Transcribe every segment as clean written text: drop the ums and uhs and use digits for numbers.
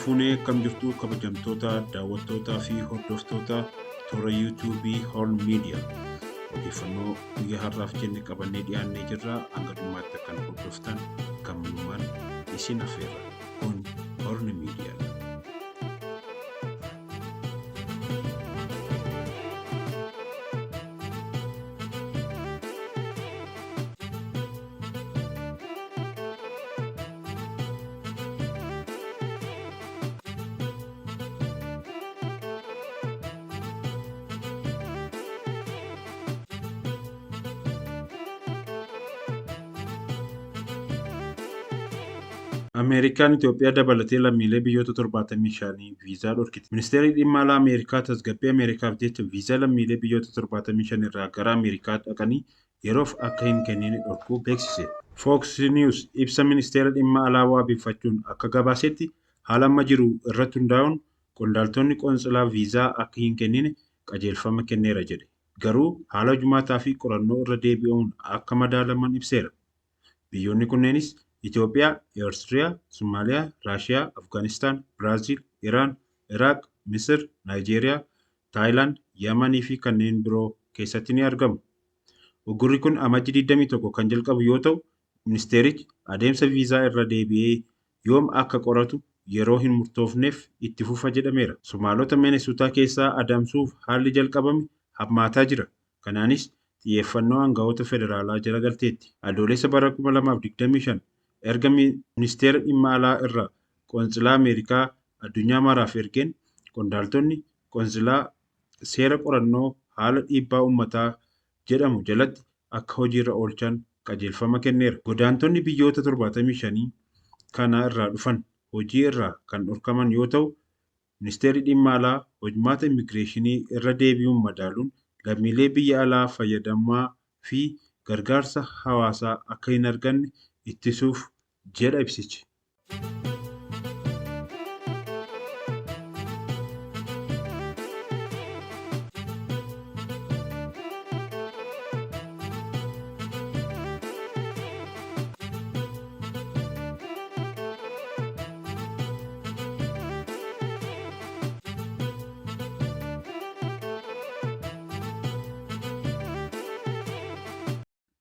Harka kam jirtu kabajamtoota daawwattootaa fi hordoftoota toora yuutuubii Horn Media. Odeeffannoo guyyaa har'aaf jenne qabannee dhiyaannee jirra. Hanga dhumaatti kan hordoftan kamummaan isin affeerra. Kun Horn Media. Ameerikaan Itoophiyaa dabalatee lammiilee biyyoota 75 viizaa dhorkite. Ministeerri dhimma alaa Ameerikaa tasgabbii Ameerikaaf jecha viizaa lammiilee biyyoota 75 irraa gara Ameerikaa dhaqanii yeroof akka hin kennine dhorkuu beeksise. Fox News ibsa ministeera dhimma alaa waabeffachuun akka gabaasetti haala amma jiru irratti hundaa'uun qondaaltonni qoonsilaa viizaa akka hin kennine qajeelfama kenneera jedhe. Garuu haala hojmaataa fi qorannoo irra deebi'uun akka madaalaman ibseera. Biyyoonni kunneenis Itoophiyaa, Eertiriyaa, Somaaliyaa, Raashiyaa, Afgaanistaan, Biraazil, Iraan, Iraaq, Misir, Naayijeeriyaa, Taayilaand, Yamanii fi kanneen biroo keessatti ni argamu. Uggurri kun amajjii 21 kan jalqabu yoo ta'u, ministeerichi adeemsa viizaa irra deebi'ee yoom akka qoratu yeroo hin murtoofneef itti fufa jedhameera. Somaalota Minesotaa keessaa adamsuuf haalli jalqabame hammaataa jira. Kanaanis xiyyeeffannoo aangawoota federaalaa jala galteetti. Adoolessa bara 2025 erga ministeera dhimma alaa irraa qoonsilaa Ameerikaa addunyaa maraaf ergeen qondaaltonni qoonsilaa seera qorannoo haala dhiibbaa uummataa jedhamu jalatti akka hojiirra oolchan qajeelfama kenneera. Godaantonni biyyoota 75 kana irraa dhufan hojii irraa kan dhorkaman yoo ta'u, ministeerri dhimma alaa hojmaata immigireeshinii irra deebi'uun madaaluun lammiilee biyya alaa fayyadamaa fi gargaarsa hawaasaa akka hin arganne ittisuuf jedha ibsichi.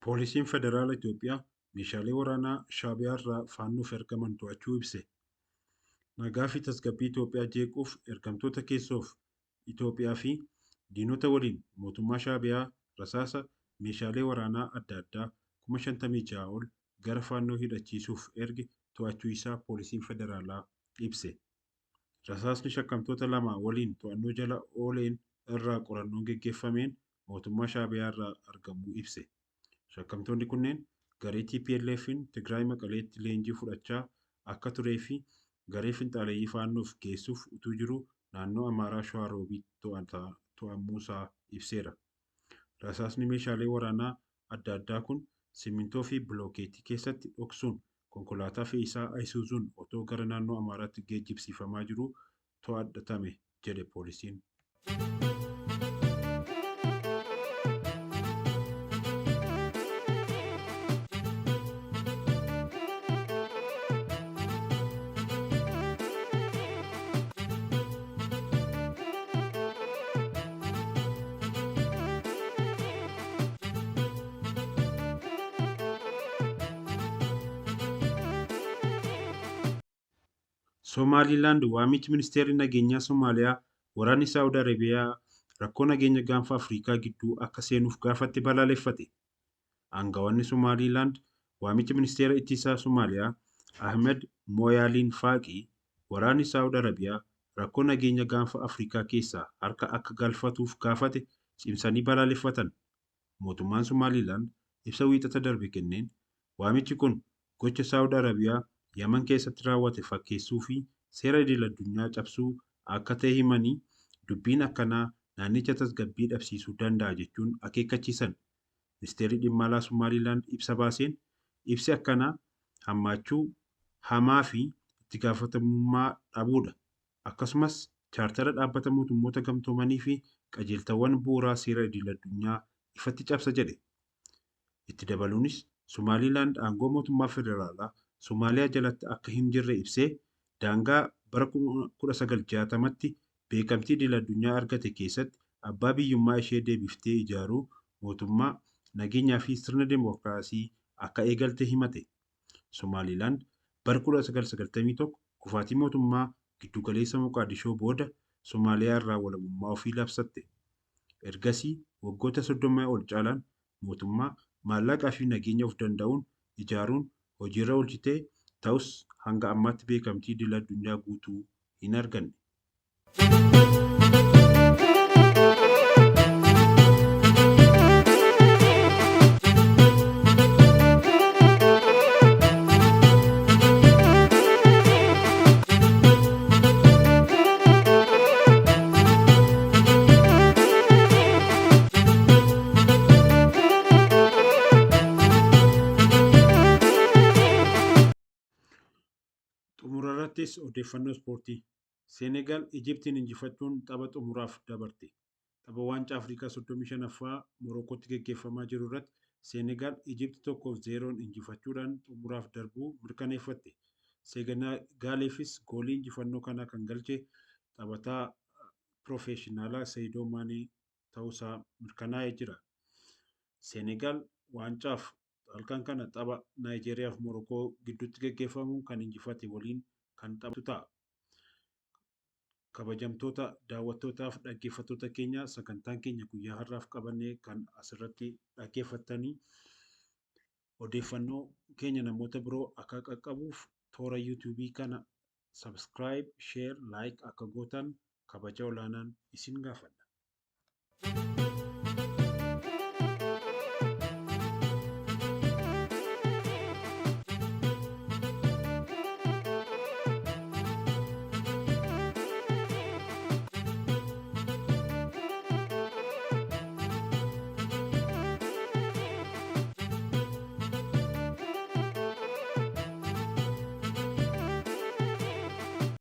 Poolisiin Federaalaa Itoophiyaa meeshaalee waraanaa Shaabiyaa irraa faannoof ergaman to'achuu ibse. Nagaa fi tasgabbii Itoophiyaa jeequuf ergamtoota keessoof Itoophiyaa fi diinota waliin mootummaa Shaabiyaa rasaasa meeshaalee waraanaa adda addaa 56,000 ol gara faannoo hidhachiisuuf erge to'achuu isaa poolisiin Federaalaa ibse. Rasaasni shakkamtoota lama waliin to'annoo jala ooleen irraa qorannoon gaggeeffameen mootummaa Shaabiyaa irraa argamuu ibse. Shakkamtoonni kunneen garee TPLF'n Tigraay Maqaleetti leenjii fudhachaa akka turee fi garee finxaaleeyyii faannoof geessuuf utuu jiru naannoo Amaaraa Shawaarobiitti to'amuusaa ibseera. Rasaasni meeshaalee waraanaa adda addaa kun simmintoo fi bilookeetii keessatti dhoksuun konkolaataa fe'iisaa Ayisuuzuun otoo gara naannoo Amaaraatti geejjibsiifamaa jiru to'atame jedhe poolisiin. Somaaliilaand waamichi ministeerri nageenyaa Somaaliyaa waraanni Saawud Arabiyaa rakkoo nageenya gaanfa Afrikaa gidduu akka seenuuf gaafatte balaaleffate. Aangawoonni Somaaliilaand waamichi ministeera ittisaa Somaaliyaa Ahmed Mooyaaliin Faaqii waraanni Saawud Arabiyaa rakkoo nageenya gaanfa Afrikaa keessaa harka akka galfatuuf gaafate cimsanii balaaleffatan. Mootummaan Somaaliilaand ibsa wiixata darbe kenneen waamichi kun gocha Saawud Arabiyaa Yaman keessatti raawwate fakkeessuu fi seera idil-addunyaa cabsuu akka ta'e himanii dubbiin akkanaa naannicha tasgabbii dhabsiisuu danda'a jechuun akeekkachiisan. Ministeerri dhimma alaa Somaaliilaand ibsa baaseen ibsi akkanaa hammaachuu hamaa fi itti gaafatamummaa dhabuudha. Akkasumas chaartara dhaabbata mootummoota gamtoomanii fi qajeeltawwan bu'uuraa seera idil-addunyaa ifatti cabsa jedhe. Itti dabaluunis Somaaliilaand aangoo mootummaa federaalaa Somaaliyaa jalatti akka hin jirre ibsee daangaa bara 1960tti beekamtii idil-addunyaa argate keessatti abbaa biyyummaa ishee deebiftee ijaaruu, mootummaa, nageenyaa fi sirna dimookiraasii akka eegalte himate. Somaaliilaand bara 1991 kufaatii mootummaa giddugaleessa Moqaadishoo booda Somaaliyaa irraa walabummaa ofii labsatte. Ergasii waggoota 30 ol caalaan mootummaa, maallaqaa fi nageenya of danda'uun ijaaruun hojiirra oolchite ta'us hanga ammaatti beekamtii idil-addunyaa guutuu hin arganne. Xumurarrattis odeeffannoo ispoortii. Seenegaal Ijiptiin injifachuun tapha xumuraaf dabarte. Tapha waancaa Afrikaa 35ffaa Morokootti gaggeeffamaa jiru irratti Seenegaal Ijipti 1-0 injifachuudhaan xumuraaf darbuu mirkaneeffatte. Seenegaaliifis goolii injifannoo kanaa kan galche taphataa piroofeeshinaalaa Sadio Maanee ta'uusaa mirkanaa'ee jira. Seenegaal waancaaf halkan kana tapha Naayijeeriyaa fi Morokoo gidduutti gaggeeffamuun kan injifate waliin kan taphatu ta'a. Kabajamtoota daawwattootaa fi dhaggeeffattoota keenya sagantaan keenya guyyaa har'aaf qabannee kan asirratti dhaggeeffattanii odeeffannoo keenya namoota biroo akka qaqqabuuf toora yuutuubii kana sabskiraayib, sheer, laayik akka gootan kabaja olaanaan isin gaafanna.